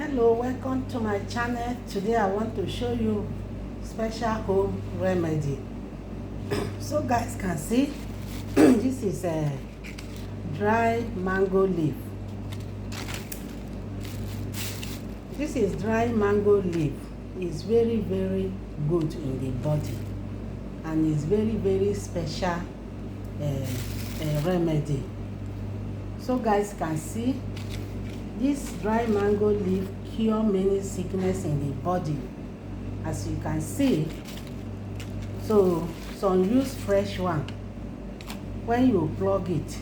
Hello, welcome to my channel. Today I want to show you special home remedy. So guys can see this is a dry mango leaf. This is dry mango leaf. It's very good in the body and it's very special remedy. So guys can see this dry mango leaf cure many sickness in the body, as you can see. So some use fresh one. When you plug it,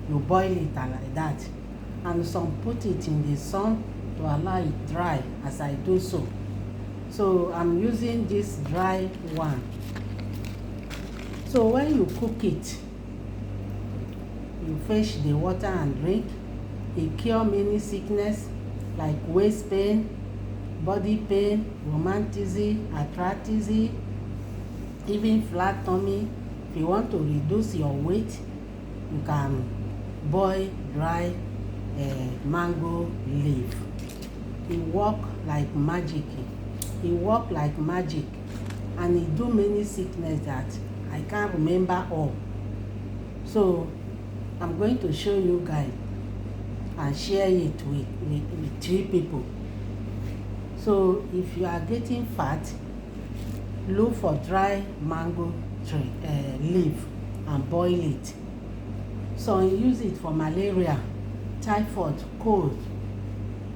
you boil it like that, and some put it in the sun to allow it dry, as I do so. So I'm using this dry one. So when you cook it, you fetch the water and drink. It cure many sickness like waist pain, body pain, rheumatism, arthritis, even flat tummy. If you want to reduce your weight, you can boil dry mango leaf. It work like magic. It work like magic, and it do many sickness that I can't remember all. So I'm going to show you guys and share it with 3 people. So if you are getting fat, look for dry mango tree leaf and boil it. Some use it for malaria, typhoid, cold.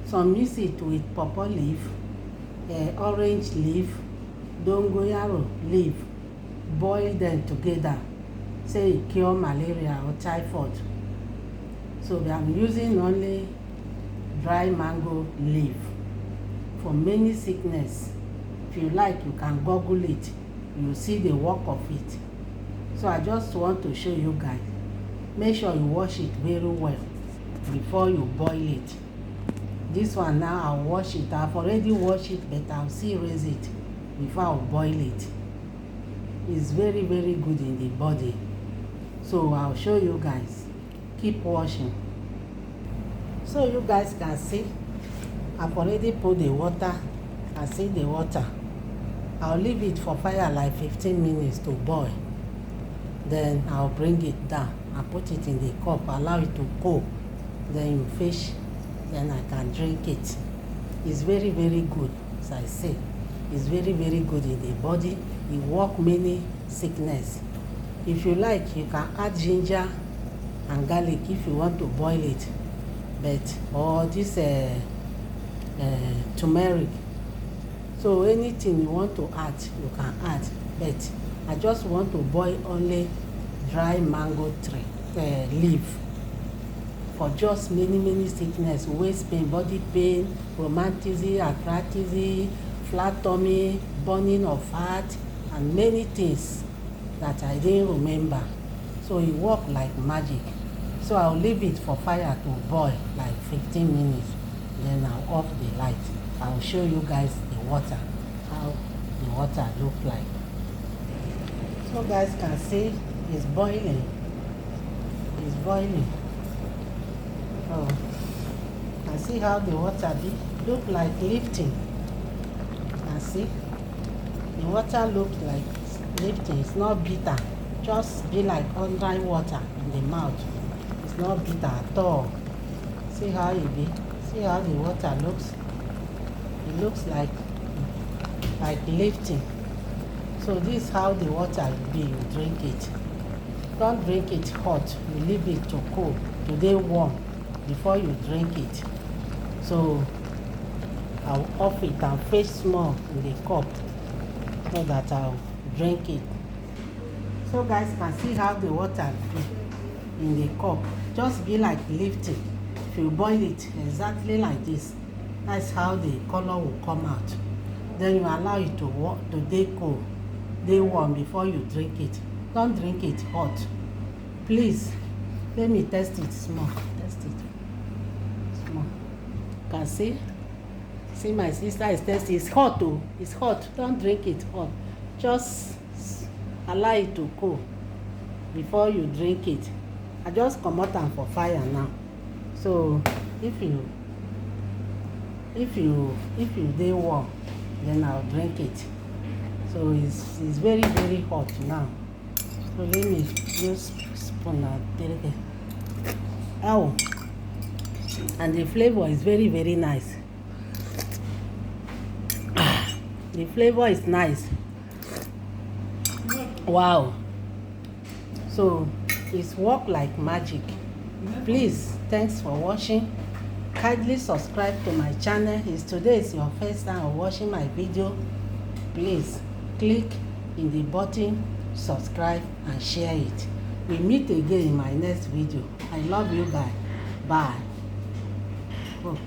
Some use it with pawpaw leaf, orange leaf, dongoyaro leaf. Boil them together, say it cure malaria or typhoid. So I'm using only dry mango leaf for many sickness. If you like, you can Google it. You see the work of it. So I just want to show you guys. Make sure you wash it very well before you boil it. This one now I'll wash it. I've already washed it, but I'll still raise it before I'll boil it. It's very good in the body. So I'll show you guys. Keep washing. So you guys can see I've already put the water. I see the water. I'll leave it for fire like 15 minutes to boil. Then I'll bring it down and put it in the cup, allow it to cool. Then you fish, then I can drink it. It's very good, as I say. It's very good in the body. It work many sickness. If you like, you can add ginger and garlic if you want to boil it, but or this turmeric. So anything you want to add, you can add, but I just want to boil only dry mango tree leaf for just many sickness: waist pain, body pain, rheumatism, arthritis, flat tummy, burning of fat, and many things that I didn't remember. So it work like magic. So I'll leave it for fire to boil like 15 minutes. Then I'll off the light. I'll show you guys the water, how the water look like. So guys can see it's boiling. It's boiling. Oh, can see how the water look like lifting. Can see the water look like lifting. It's not bitter. Just be like ordinary water in the mouth. It's not bitter at all. See how it be. See how the water looks. It looks like lifting. So this is how the water will be. You drink it. Don't drink it hot. You leave it to cool, to stay warm before you drink it. So I'll off it and fetch small in the cup so that I'll drink it. So guys can see how the water be in the cup. Just be like lifting. If you boil it exactly like this, that's how the color will come out. Then you allow it to stay cool, stay warm before you drink it. Don't drink it hot. Please, let me test it small. Test it small. Can see? See, my sister is testing. It's hot too. It's hot. Don't drink it hot. Just allow it to cool before you drink it. I just comot am for fire now. So if you if you dey warm, then I'll drink it. So it's very very hot now. So let me use spoon and take it. Oh, and the flavor is very very nice. The flavor is nice. Wow. So it's work like magic. Please, thanks for watching. Kindly subscribe to my channel. If today is your first time of watching my video, please click in the button, subscribe and share it. We meet again in my next video. I love you guys. Bye. Oh.